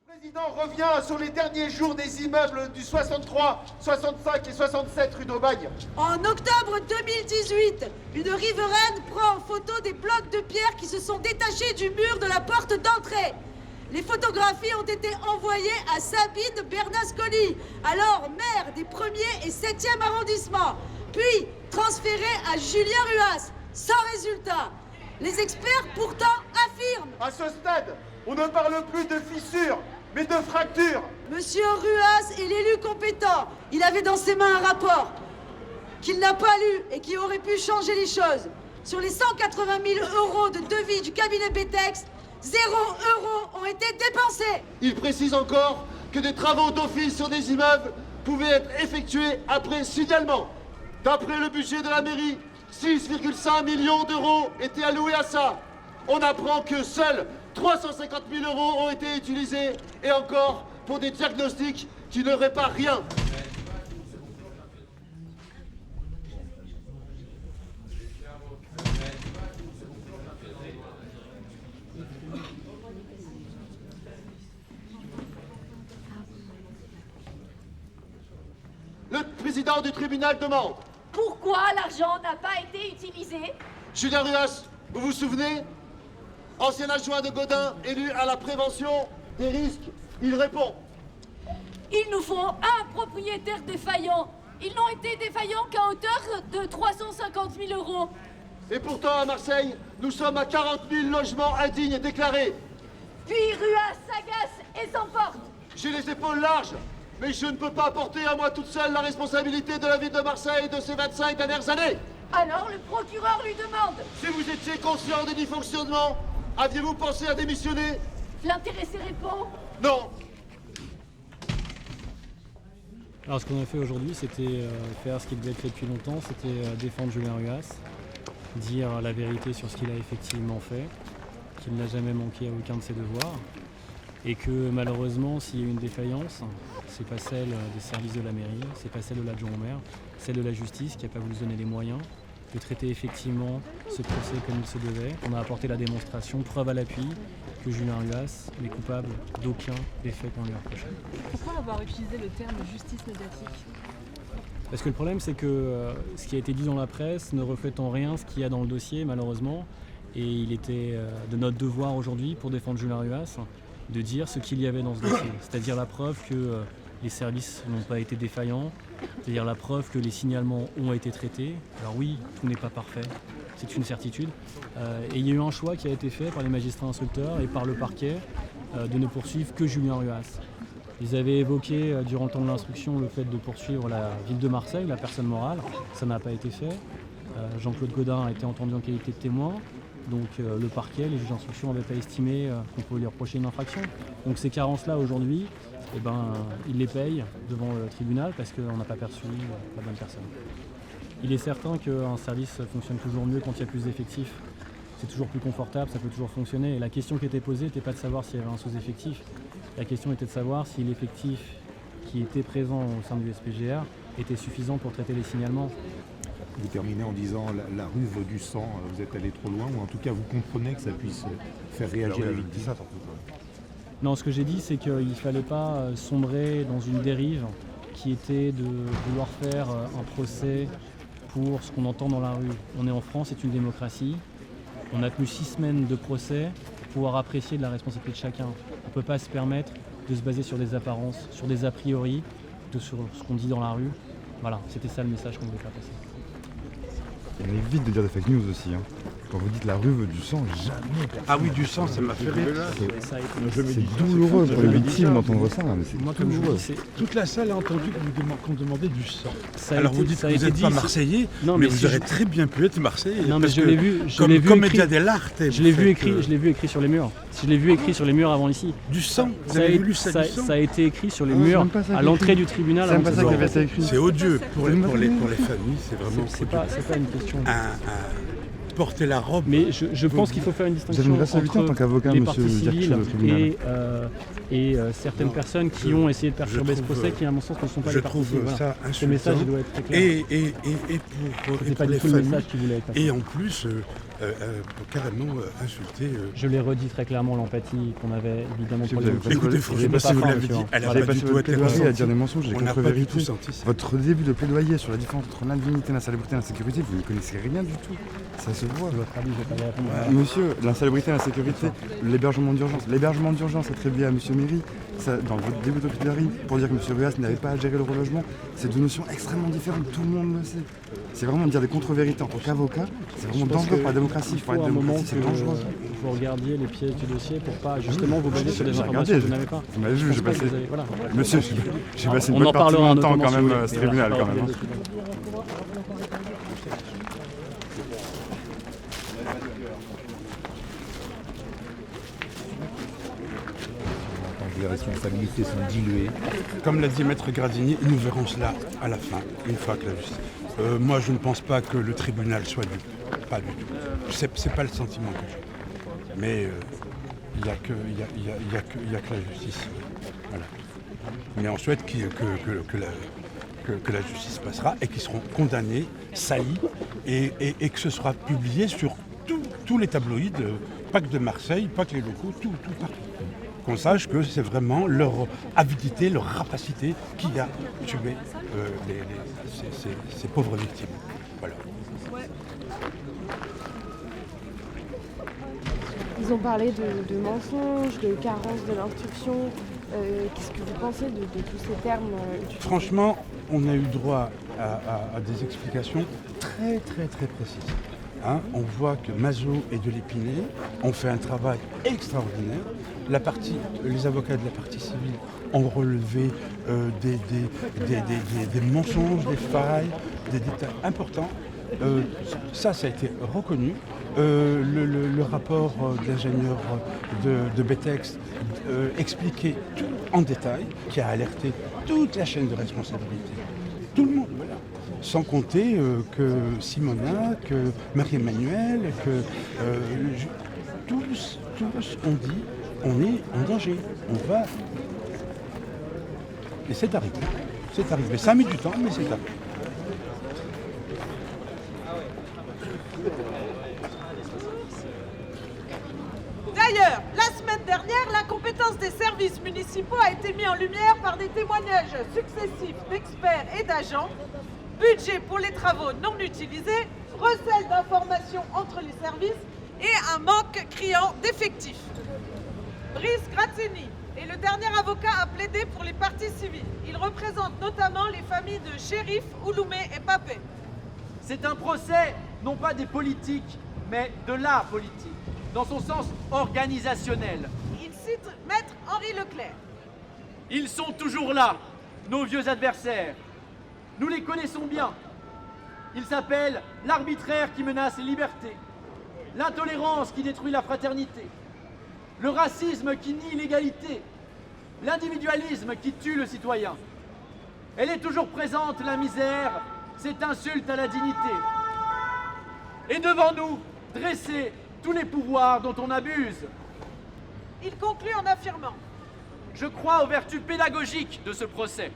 Le président revient sur les derniers jours des immeubles du 63, 65 et 67 rue d'Aubagne. En octobre 2018, une riveraine prend en photo des blocs de pierre qui se sont détachés du mur de la porte d'entrée. Les photographies ont été envoyées à Sabine Bernasconi, alors maire des 1er et 7e arrondissements, puis transférées à Julien Ruas, sans résultat. Les experts pourtant affirment. À ce stade, on ne parle plus de fissures, mais de fractures. Monsieur Ruas est l'élu compétent. Il avait dans ses mains un rapport qu'il n'a pas lu et qui aurait pu changer les choses. Sur les 180 000 € de devis du cabinet Betex, 0 € ont été dépensés. Il précise encore que des travaux d'office sur des immeubles pouvaient être effectués après signalement. D'après le budget de la mairie, 6,5 millions d'euros étaient alloués à ça. On apprend que seuls 350 000 € ont été utilisés, et encore pour des diagnostics qui ne réparent rien. Le président du tribunal demande. Pourquoi l'argent n'a pas été utilisé? Julien Ruas, vous vous souvenez? Ancien adjoint de Gaudin, élu à la prévention des risques, il répond. Il nous faut un propriétaire défaillant. Ils n'ont été défaillants qu'à hauteur de 350 000 €. Et pourtant, à Marseille, nous sommes à 40 000 logements indignes déclarés. Puis Ruas s'agace et s'emporte. J'ai les épaules larges, mais je ne peux pas porter à moi toute seule la responsabilité de la ville de Marseille de ces 25 dernières années. Alors le procureur lui demande. Si vous étiez conscient des dysfonctionnements, aviez-vous pensé à démissionner? L'intéressé répond. Non. Alors ce qu'on a fait aujourd'hui, c'était faire ce qui devait être fait depuis longtemps, c'était défendre Julien Ruas, dire la vérité sur ce qu'il a effectivement fait, qu'il n'a jamais manqué à aucun de ses devoirs, et que malheureusement, s'il y a eu une défaillance, c'est pas celle des services de la mairie, c'est pas celle de l'adjoint au maire, celle de la justice qui n'a pas voulu se donner les moyens de traiter effectivement ce procès comme il se devait. On a apporté la démonstration, preuve à l'appui, que Julien Ruas n'est coupable d'aucun des faits qu'on lui a reprochés. Pourquoi avoir utilisé le terme justice médiatique? Parce que le problème, c'est que ce qui a été dit dans la presse ne reflète en rien ce qu'il y a dans le dossier, malheureusement. Et il était de notre devoir aujourd'hui, pour défendre Julien Ruas, de dire ce qu'il y avait dans ce dossier. C'est-à-dire la preuve que les services n'ont pas été défaillants, c'est-à-dire la preuve que les signalements ont été traités. Alors oui, tout n'est pas parfait, c'est une certitude. Et il y a eu un choix qui a été fait par les magistrats instructeurs et par le parquet de ne poursuivre que Julien Ruas. Ils avaient évoqué durant le temps de l'instruction le fait de poursuivre la ville de Marseille, la personne morale. Ça n'a pas été fait. Jean-Claude Gaudin a été entendu en qualité de témoin. Donc le parquet, les juges d'instruction n'avaient pas estimé qu'on pouvait lui reprocher une infraction. Donc ces carences-là aujourd'hui, ils les payent devant le tribunal parce qu'on n'a pas perçu la bonne personne. Il est certain qu'un service fonctionne toujours mieux quand il y a plus d'effectifs. C'est toujours plus confortable, ça peut toujours fonctionner. Et la question qui était posée n'était pas de savoir s'il y avait un sous-effectif. La question était de savoir si l'effectif qui était présent au sein du SPGR était suffisant pour traiter les signalements. Vous terminez en disant la ruve du sang, vous êtes allé trop loin, ou en tout cas vous comprenez que ça puisse faire réagir les victimes. Non, ce que j'ai dit, c'est qu'il ne fallait pas sombrer dans une dérive qui était de vouloir faire un procès pour ce qu'on entend dans la rue. On est en France, c'est une démocratie. On a tenu 6 semaines de procès pour pouvoir apprécier de la responsabilité de chacun. On ne peut pas se permettre de se baser sur des apparences, sur des a priori, sur ce qu'on dit dans la rue. Voilà, c'était ça le message qu'on voulait faire passer. On évite de dire des fake news aussi. Quand vous dites la ruve du sang, jamais. Ah oui, du sang, ça m'a fait rire. C'est douloureux pour les victimes d'entendre ça. Mais c'est douloureux. Toute la salle a entendu qu'on demandait du sang. Alors vous dites que vous n'êtes pas marseillais, mais vous aurez très bien pu être marseillais. Non, mais je l'ai vu. Comme comédien dell'arte. Je l'ai vu écrit sur les murs. Je l'ai vu écrit sur les murs avant ici. Du sang. Vous avez lu ça du sang. Ça a été écrit sur les murs à l'entrée du tribunal. C'est pas ça qui avait été écrit. C'est odieux pour les familles. C'est vraiment. C'est pas une question. Porter la robe. Mais je pense qu'il faut faire une distinction vous avez une responsabilité en tant qu'avocat, les monsieur parties civiles et certaines personnes qui ont essayé de perturber ce procès, qui à mon sens ne sont pas les parties civiles. Ça ce message doit être très clair. Et pour c'est pas les du tout le familles. message qui voulait être passé. Et en plus, carrément insulté. Je l'ai redit très clairement, l'empathie qu'on avait évidemment pour les Écoutez, franchement, si vous l'avez dit, elle Vous a avez pas passé du tout votre été plaidoirie à ressentie. dire des mensonges, des On n'a pas du tout contre-vérités. senti ça. Votre début de plaidoyer sur la différence entre l'indignité, l'insalubrité et l'insécurité, vous ne connaissez rien du tout. Ça se voit. votre avis, je vais pas y répondre. Monsieur, l'insalubrité et l'insécurité, l'hébergement d'urgence. L'hébergement d'urgence attribué à Monsieur Méry, ça, dans votre début de plaidoirie, pour dire que Monsieur Ruas n'avait pas à gérer le relogement, c'est deux notions extrêmement différentes, tout le monde le sait. C'est vraiment dire des contre-vérités en tant qu'avocat, c'est vraiment dangereux pour la démocratie. Il faut un moment que c'est dangereux. vous regardiez les pièces du dossier pour pas justement vous baser sur des J'ai informations regardé, que vous n'avez pas. Vous m'avez vu, j'ai passé. Voilà. Monsieur, j'ai passé une On bonne en partie de parlera mon temps notamment quand si vous même voulez. à ce Mais tribunal voilà, quand même. Les responsabilités sont diluées. Comme l'a dit Maître Gradini, nous verrons cela à la fin, une fois que la justice. Moi, je ne pense pas que le tribunal soit dupe. Pas du tout. C'est pas le sentiment que j'ai. Mais il n'y a que la justice. Voilà. Mais on souhaite que la justice passera et qu'ils seront condamnés, saillis, et que ce sera publié sur tous les tabloïds, pas que de Marseille, pas que les locaux, tout partout. Qu'on sache que c'est vraiment leur avidité, leur rapacité qui a tué ces pauvres victimes. Voilà. Ils ont parlé de mensonges, de carence de l'instruction. Qu'est-ce que vous pensez de tous ces termes utilisés ? Franchement, on a eu droit à des explications très précises. Hein, on voit que Mazot et Delépinay ont fait un travail extraordinaire. Les avocats de la partie civile ont relevé des mensonges, des failles, des détails importants. Ça a été reconnu. Le rapport de l'ingénieur de Betex expliquait tout en détail, qui a alerté toute la chaîne de responsabilité. Tout le monde, voilà. Sans compter que Simona, que Marie-Emmanuelle, que tous ont dit on est en danger, on va. Et c'est arrivé. C'est arrivé. Ça a mis du temps, mais c'est arrivé. D'ailleurs, la semaine dernière, l'incompétence des services municipaux a été mise en lumière par des témoignages successifs d'experts et d'agents, budget pour les travaux non utilisés, recel d'informations entre les services et un manque criant d'effectifs. Brice Grazzini est le dernier avocat à plaider pour les parties civiles. Il représente notamment les familles de Chérif, Ouloumé et Papé. C'est un procès, non pas des politiques, mais de la politique, dans son sens organisationnel. Il cite Maître Henri Leclerc. Ils sont toujours là, nos vieux adversaires. Nous les connaissons bien. Ils s'appellent l'arbitraire qui menace les libertés, l'intolérance qui détruit la fraternité, le racisme qui nie l'égalité, l'individualisme qui tue le citoyen. Elle est toujours présente, la misère, cette insulte à la dignité. Et devant nous, dressés tous les pouvoirs dont on abuse. Il conclut en affirmant : Je crois aux vertus pédagogiques de ce procès.